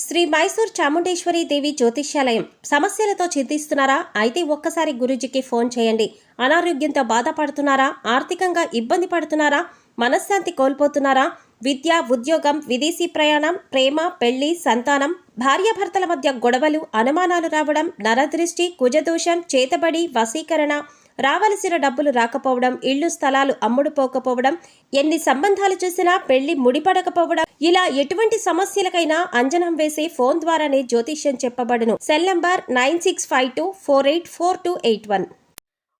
శ్రీ మైసూర్ చాముండేశ్వరి దేవి జ్యోతిష్యాలయం. సమస్యలతో చింతిస్తున్నారా? అయితే ఒక్కసారి గురూజీకి ఫోన్ చేయండి. అనారోగ్యంతో బాధపడుతున్నారా? ఆర్థికంగా ఇబ్బంది పడుతున్నారా? మనశ్శాంతి కోల్పోతున్నారా? విద్య, ఉద్యోగం, విదేశీ ప్రయాణం, ప్రేమ, పెళ్లి, సంతానం, భార్యాభర్తల మధ్య గొడవలు, అనుమానాలు రావడం, నరదృష్టి, కుజదోషం, చేతబడి, వశీకరణ, రావలసిన డబ్బులు రాకపోవడం, ఇళ్లు స్థలాలు అమ్ముడుపోకపోవడం, ఎన్ని సంబంధాలు చూసినా పెళ్లి ముడిపడకపోవడం, ఇలా ఎటువంటి సమస్యలకైనా అంజనం వేసే ఫోన్ ద్వారానే జ్యోతిష్యం చెప్పబడును. Cell number 9652484281.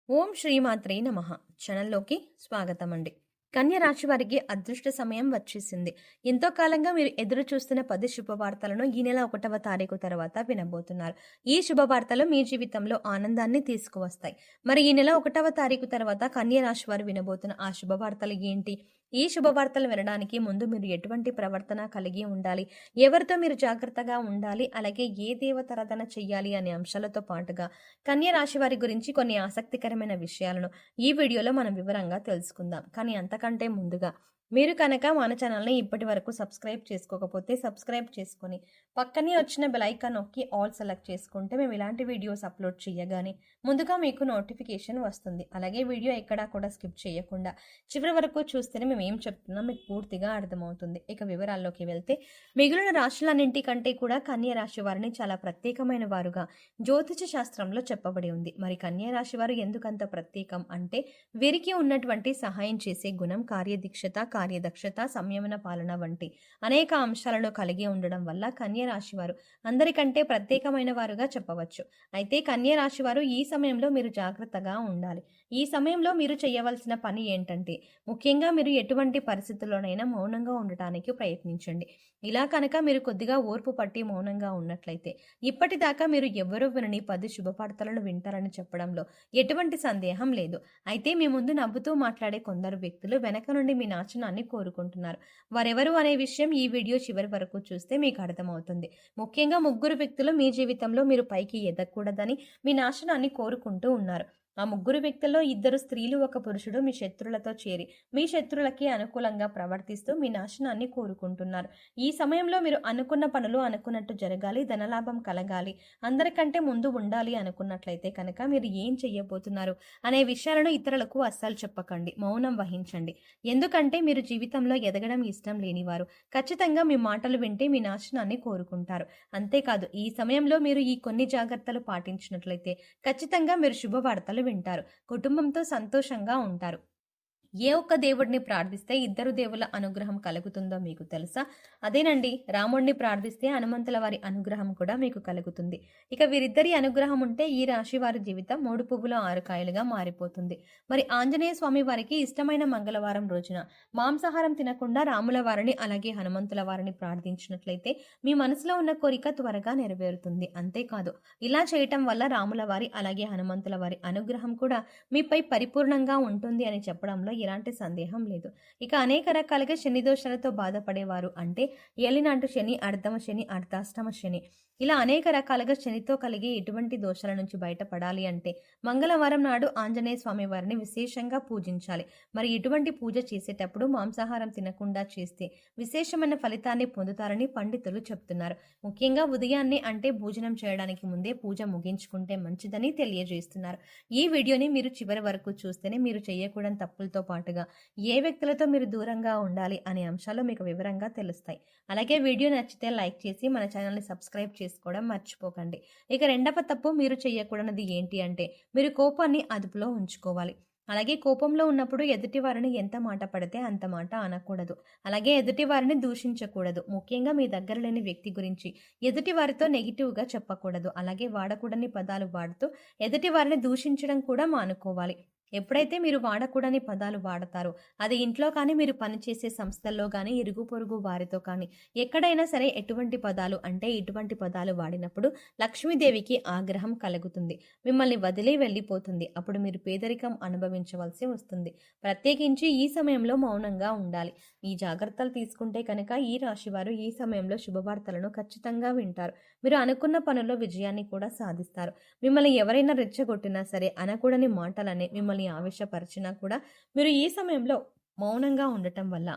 ఓం శ్రీమాత్రే నమః. ఛానల్లోకి స్వాగతం అండి. కన్య రాశి వారికి అదృష్ట సమయం వచ్చేసింది. ఎంతో కాలంగా మీరు ఎదురు చూస్తున్న 10 శుభవార్తలను ఈ నెల 1వ తారీఖు తర్వాత వినబోతున్నారు. ఈ శుభవార్తలు మీ జీవితంలో ఆనందాన్ని తీసుకువస్తాయి. మరి ఈ నెల 1వ తారీఖు తర్వాత కన్య రాశి వారు వినబోతున్న ఆ శుభవార్తలు ఏంటి? ఈ శుభవార్తలు వినడానికి ముందు మీరు ఎటువంటి ప్రవర్తన కలిగి ఉండాలి, ఎవరితో మీరు జాగ్రత్తగా ఉండాలి, అలాగే ఏ దేవతారాధన చెయ్యాలి అనే అంశాలతో పాటుగా కన్య రాశి వారి గురించి కొన్ని ఆసక్తికరమైన విషయాలను ఈ వీడియోలో మనం వివరంగా తెలుసుకుందాం. కానీ అంతకంటే ముందుగా మీరు కనుక మన ఛానల్ని ఇప్పటి వరకు సబ్స్క్రైబ్ చేసుకోకపోతే సబ్స్క్రైబ్ చేసుకొని పక్కనే వచ్చిన బెల్ ఐకాన్ నొక్కి ఆల్ సెలెక్ట్ చేసుకుంటే మేము ఇలాంటి వీడియోస్ అప్లోడ్ చేయగానే ముందుగా మీకు నోటిఫికేషన్ వస్తుంది. అలాగే వీడియో ఎక్కడా కూడా స్కిప్ చేయకుండా చివరి వరకు చూస్తేనే మేము ఏం చెప్తున్నాం మీకు పూర్తిగా అర్థమవుతుంది. ఇక వివరాల్లోకి వెళ్తే మిగిలిన రాశులన్నింటికంటే కూడా కన్య రాశి వారిని చాలా ప్రత్యేకమైన వారుగా జ్యోతిష శాస్త్రంలో చెప్పబడి ఉంది. మరి కన్య రాశి వారు ఎందుకంత ప్రత్యేకం అంటే వీరికి ఉన్నటువంటి సహాయం చేసే గుణం, కార్యదక్షత, సంయమన పాలన వంటి అనేక అంశాలను కలిగి ఉండడం వల్ల కన్య రాశి వారు అందరికంటే ప్రత్యేకమైన వారుగా చెప్పవచ్చు. అయితే కన్య రాశి వారు ఈ సమయంలో మీరు జాగ్రత్తగా ఉండాలి. ఈ సమయంలో మీరు చేయవలసిన పని ఏంటంటే ముఖ్యంగా మీరు ఎటువంటి పరిస్థితుల్లోనైనా మౌనంగా ఉండటానికి ప్రయత్నించండి. ఇలా కనుక మీరు కొద్దిగా ఓర్పు పట్టి మౌనంగా ఉన్నట్లయితే ఇప్పటిదాకా మీరు ఎవరూ వినని 10 శుభవార్తలను వింటారని చెప్పడంలో ఎటువంటి సందేహం లేదు. అయితే మీ ముందు నవ్వుతూ మాట్లాడే కొందరు వ్యక్తులు వెనక నుండి మీ నాశనాన్ని కోరుకుంటున్నారు. వారెవరు అనే విషయం ఈ వీడియో చివరి వరకు చూస్తే మీకు అర్థమవుతుంది. ముఖ్యంగా 3 వ్యక్తులు మీ జీవితంలో మీరు పైకి ఎదగకూడదని మీ నాశనాన్ని కోరుకుంటూ ఉన్నారు. ఆ 3 వ్యక్తుల్లో 2 స్త్రీలు, 1 పురుషుడు మీ శత్రులతో చేరి మీ శత్రులకి అనుకూలంగా ప్రవర్తిస్తూ మీ నాశనాన్ని కోరుకుంటున్నారు. ఈ సమయంలో మీరు అనుకున్న పనులు అనుకున్నట్టు జరగాలి, ధనలాభం కలగాలి, అందరికంటే ముందు ఉండాలి అనుకున్నట్లయితే కనుక మీరు ఏం చెయ్యబోతున్నారు అనే విషయాలను ఇతరులకు అస్సలు చెప్పకండి. మౌనం వహించండి. ఎందుకంటే మీరు జీవితంలో ఎదగడం ఇష్టం లేనివారు ఖచ్చితంగా మీ మాటలు వింటే మీ నాశనాన్ని కోరుకుంటారు. అంతేకాదు ఈ సమయంలో మీరు ఈ కొన్ని జాగ్రత్తలు పాటించినట్లయితే ఖచ్చితంగా మీరు శుభవార్తలు వింటారు. కుటుంబంతో సంతోషంగా ఉంటారు. ఏ ఒక్క దేవుడిని ప్రార్థిస్తే 2 దేవుల అనుగ్రహం కలుగుతుందో మీకు తెలుసా? అదేనండి, రాముడిని ప్రార్థిస్తే హనుమంతుల వారి అనుగ్రహం కూడా మీకు కలుగుతుంది. ఇక వీరిద్దరి అనుగ్రహం ఉంటే ఈ రాశి వారి జీవితం 3 పువ్వుల 6 కాయలుగా మారిపోతుంది. మరి ఆంజనేయ స్వామి వారికి ఇష్టమైన మంగళవారం రోజున మాంసాహారం తినకుండా రాముల వారిని అలాగే హనుమంతుల వారిని ప్రార్థించినట్లయితే మీ మనసులో ఉన్న కోరిక త్వరగా నెరవేరుతుంది. అంతేకాదు ఇలా చేయటం వల్ల రాముల వారి అలాగే హనుమంతుల వారి అనుగ్రహం కూడా మీపై పరిపూర్ణంగా ఉంటుంది అని చెప్పడంలో ఎలాంటి సందేహం లేదు. ఇక అనేక రకాలుగా శని దోషాలతో బాధపడేవారు అంటే ఏలినాటి శని, అర్ధమ శని, అర్ధాష్టమ శని, ఇలా అనేక రకాలుగా శనితో కలిగే ఎటువంటి దోషాల నుంచి బయటపడాలి అంటే మంగళవారం నాడు ఆంజనేయ స్వామి వారిని విశేషంగా పూజించాలి. మరి ఇటువంటి పూజ చేసేటప్పుడు మాంసాహారం తినకుండా చేస్తే విశేషమైన ఫలితాన్ని పొందుతారని పండితులు చెప్తున్నారు. ముఖ్యంగా ఉదయాన్నే అంటే భోజనం చేయడానికి ముందే పూజ ముగించుకుంటే మంచిదని తెలియజేస్తున్నారు. ఈ వీడియోని మీరు చివరి వరకు చూస్తేనే మీరు చేయకూడని తప్పులతో పాటుగా ఏ వ్యక్తులతో మీరు దూరంగా ఉండాలి అనే అంశాలు మీకు వివరంగా తెలుస్తాయి. అలాగే వీడియో నచ్చితే లైక్ చేసి మన ఛానల్ని సబ్స్క్రైబ్ చేసుకోవడం మర్చిపోకండి. ఇక రెండవ తప్పు మీరు చేయకూడనిది ఏంటి అంటే మీరు కోపాన్ని అదుపులో ఉంచుకోవాలి. అలాగే కోపంలో ఉన్నప్పుడు ఎదుటి వారిని ఎంత మాట పడితే అంత మాట అనకూడదు. అలాగే ఎదుటి వారిని దూషించకూడదు. ముఖ్యంగా మీ దగ్గర లేని వ్యక్తి గురించి ఎదుటి వారితో నెగిటివ్గా చెప్పకూడదు. అలాగే వాడకూడని పదాలు వాడుతూ ఎదుటి వారిని దూషించడం కూడా మానుకోవాలి. ఎప్పుడైతే మీరు వాడకూడని పదాలు వాడతారో అది ఇంట్లో కానీ, మీరు పనిచేసే సంస్థల్లో కానీ, ఇరుగు పొరుగు వారితో కానీ ఎక్కడైనా సరే ఎటువంటి పదాలు అంటే ఇటువంటి పదాలు వాడినప్పుడు లక్ష్మీదేవికి ఆగ్రహం కలుగుతుంది. మిమ్మల్ని వదిలి వెళ్ళిపోతుంది. అప్పుడు మీరు పేదరికం అనుభవించవలసి వస్తుంది. ప్రత్యేకించి ఈ సమయంలో మౌనంగా ఉండాలి. ఈ జాగ్రత్తలు తీసుకుంటే కనుక ఈ రాశివారు ఈ సమయంలో శుభవార్తలను ఖచ్చితంగా వింటారు. మీరు అనుకున్న పనుల్లో విజయాన్ని కూడా సాధిస్తారు. మిమ్మల్ని ఎవరైనా రెచ్చగొట్టినా సరే, అనకూడని మాటలనే మిమ్మల్ని ఆవేశపరిచినా కూడా మీరు ఈ సమయంలో మౌనంగా ఉండటం వల్ల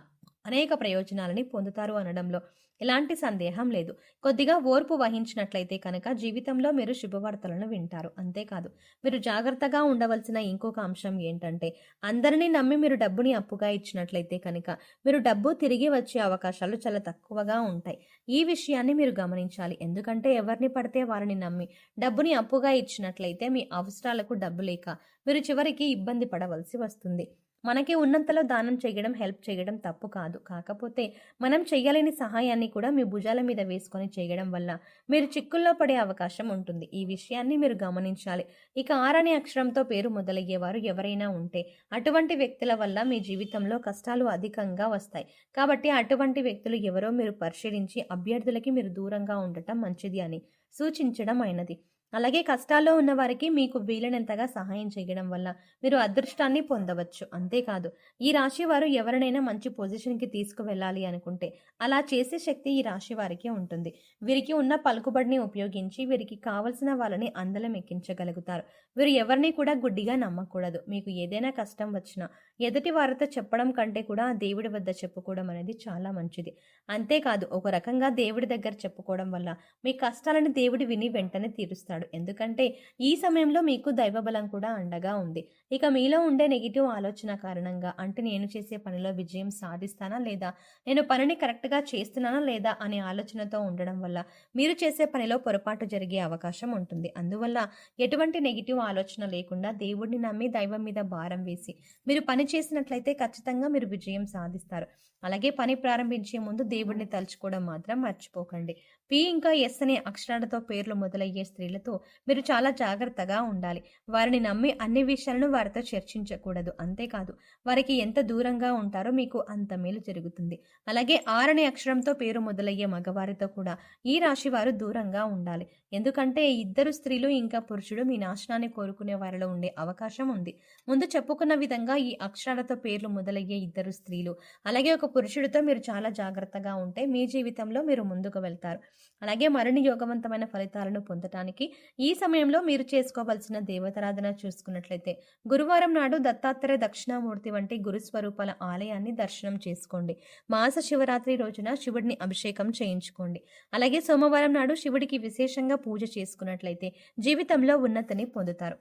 అనేక ప్రయోజనాలని పొందుతారు అనడంలో ఎలాంటి సందేహం లేదు. కొద్దిగా ఓర్పు వహించినట్లయితే కనుక జీవితంలో మీరు శుభవార్తలను వింటారు. అంతేకాదు, మీరు జాగ్రత్తగా ఉండవలసిన ఇంకొక అంశం ఏంటంటే, అందరినీ నమ్మి మీరు డబ్బుని అప్పుగా ఇచ్చినట్లయితే కనుక మీరు డబ్బు తిరిగి వచ్చే అవకాశాలు చాలా తక్కువగా ఉంటాయి. ఈ విషయాన్ని మీరు గమనించాలి. ఎందుకంటే ఎవరిని పడితే వారిని నమ్మి డబ్బుని అప్పుగా ఇచ్చినట్లయితే మీ అవసరాలకు డబ్బు లేక మీరు చివరికి ఇబ్బంది పడవలసి వస్తుంది. మనకి ఉన్నంతలో దానం చేయడం, హెల్ప్ చేయడం తప్పు కాదు. కాకపోతే మనం చెయ్యలేని సహాయాన్ని కూడా మీ భుజాల మీద వేసుకొని చేయడం వల్ల మీరు చిక్కుల్లో పడే అవకాశం ఉంటుంది. ఈ విషయాన్ని మీరు గమనించాలి. ఇక ఆర్ అనే అక్షరంతో పేరు మొదలయ్యేవారు ఎవరైనా ఉంటే అటువంటి వ్యక్తుల వల్ల మీ జీవితంలో కష్టాలు అధికంగా వస్తాయి. కాబట్టి అటువంటి వ్యక్తులు ఎవరో మీరు పరిశీలించి అభ్యర్థులకి మీరు దూరంగా ఉండటం మంచిది అని సూచించడం అయినది. అలాగే కష్టాల్లో ఉన్న వారికి మీకు వీలైనంతగా సహాయం చేయడం వల్ల మీరు అదృష్టాన్ని పొందవచ్చు. అంతేకాదు, ఈ రాశి వారు ఎవరినైనా మంచి పొజిషన్కి తీసుకువెళ్ళాలి అనుకుంటే అలా చేసే శక్తి ఈ రాశి వారికి ఉంటుంది. వీరికి ఉన్న పలుకుబడిని ఉపయోగించి వీరికి కావలసిన వాళ్ళని అందలం ఎక్కించగలుగుతారు. వీరు ఎవరిని కూడా గుడ్డిగా నమ్మకూడదు. మీకు ఏదైనా కష్టం వచ్చినా ఎదుటి వారితో చెప్పడం కంటే కూడా దేవుడి వద్ద చెప్పుకోవడం అనేది చాలా మంచిది. అంతేకాదు, ఒక రకంగా దేవుడి దగ్గర చెప్పుకోవడం వల్ల మీ కష్టాలను దేవుడు విని వెంటనే తీరుస్తాడు. ఎందుకంటే ఈ సమయంలో మీకు దైవబలం కూడా అండగా ఉంది. ఇక మీలో ఉండే నెగిటివ్ ఆలోచన కారణంగా, అంటే నేను చేసే పనిలో విజయం సాధిస్తానా లేదా, నేను పనిని కరెక్ట్గా చేస్తున్నానా లేదా అనే ఆలోచనతో ఉండడం వల్ల మీరు చేసే పనిలో పొరపాటు జరిగే అవకాశం ఉంటుంది. అందువల్ల ఎటువంటి నెగిటివ్ ఆలోచన లేకుండా దేవుడిని నమ్మి దైవం మీద భారం వేసి మీరు పని చేసినట్లయితే ఖచ్చితంగా మీరు విజయం సాధిస్తారు. అలాగే పని ప్రారంభించే ముందు దేవుడిని తలుచుకోవడం మాత్రం మర్చిపోకండి. పి ఇంకా ఎస్ అనే అక్షరాలతో పేర్లు మొదలయ్యే స్త్రీలతో మీరు చాలా జాగ్రత్తగా ఉండాలి. వారిని నమ్మి అన్ని విషయాలను వారితో చర్చించకూడదు. అంతేకాదు, వారికి ఎంత దూరంగా ఉంటారో మీకు అంత మేలు జరుగుతుంది. అలాగే ఆర్ అనే అక్షరంతో పేరు మొదలయ్యే మగవారితో కూడా ఈ రాశి వారు దూరంగా ఉండాలి. ఎందుకంటే ఇద్దరు స్త్రీలు ఇంకా పురుషుడు మీ నాశనాన్ని కోరుకునే వారిలో ఉండే అవకాశం ఉంది. ముందు చెప్పుకున్న విధంగా ఈ అక్షరాలతో పేర్లు మొదలయ్యే ఇద్దరు స్త్రీలు అలాగే ఒక పురుషుడితో మీరు చాలా జాగ్రత్తగా ఉంటే మీ జీవితంలో మీరు ముందుకు వెళ్తారు. అలాగే మరిన్ని యోగవంతమైన ఫలితాలను పొందటానికి ఈ సమయంలో మీరు చేసుకోవాల్సిన దేవతారాధన చూసుకున్నట్లయితే గురువారం నాడు దత్తాత్రేయ దక్షిణామూర్తి వంటి గురుస్వరూపాల ఆలయాన్ని దర్శనం చేసుకోండి. మాస శివరాత్రి రోజున శివుడిని అభిషేకం చేయించుకోండి. అలాగే సోమవారం నాడు శివుడికి విశేషంగా పూజ చేసుకున్నట్లయితే జీవితంలో ఉన్నతిని పొందుతారు.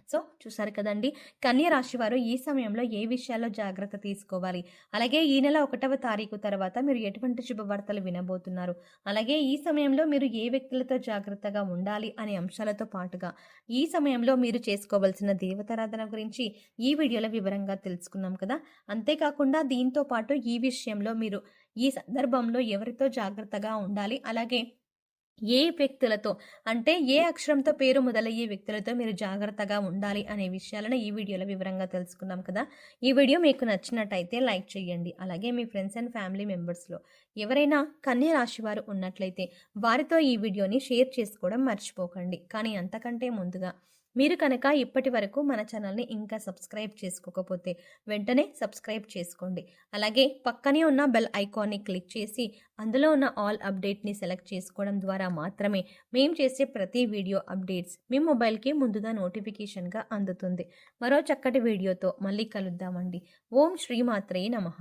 సో చూసారు కదండి, కన్య రాశి వారు ఈ సమయంలో ఏ విషయాల్లో జాగ్రత్త తీసుకోవాలి, అలాగే ఈ నెల 1వ తారీఖు తర్వాత మీరు ఎటువంటి శుభవార్తలు వినబోతున్నారు, అలాగే ఈ సమయంలో మీరు ఏ వ్యక్తులతో జాగ్రత్తగా ఉండాలి అనే అంశాలతో పాటుగా ఈ సమయంలో మీరు చేసుకోవాల్సిన దేవతారాధన గురించి ఈ వీడియోలో వివరంగా తెలుసుకున్నాం కదా. అంతేకాకుండా దీంతో పాటు ఈ విషయంలో మీరు ఈ సందర్భంలో ఎవరితో జాగ్రత్తగా ఉండాలి, అలాగే ఏ వ్యక్తులతో, అంటే ఏ అక్షరంతో పేరు మొదలయ్యే వ్యక్తులతో మీరు జాగ్రత్తగా ఉండాలి అనే విషయాలను ఈ వీడియోలో వివరంగా తెలుసుకున్నాం కదా. ఈ వీడియో మీకు నచ్చినట్టయితే లైక్ చేయండి. అలాగే మీ ఫ్రెండ్స్ అండ్ ఫ్యామిలీ మెంబర్స్లో ఎవరైనా కన్య రాశి వారు ఉన్నట్లయితే వారితో ఈ వీడియోని షేర్ చేసుకోవడం మర్చిపోకండి. కానీ అంతకంటే ముందుగా మీరు కనుక ఇప్పటి వరకు మన ఛానల్ని ఇంకా సబ్స్క్రైబ్ చేసుకోకపోతే వెంటనే సబ్స్క్రైబ్ చేసుకోండి. అలాగే పక్కనే ఉన్న బెల్ ఐకాన్ని క్లిక్ చేసి అందులో ఉన్న ఆల్ అప్డేట్ని సెలెక్ట్ చేసుకోవడం ద్వారా మాత్రమే మేము చేసే ప్రతి వీడియో అప్డేట్స్ మీ మొబైల్కి ముందుగా నోటిఫికేషన్గా అందుతుంది. మరో చక్కటి వీడియోతో మళ్ళీ కలుద్దామండి. ఓం శ్రీమాత్రే నమః.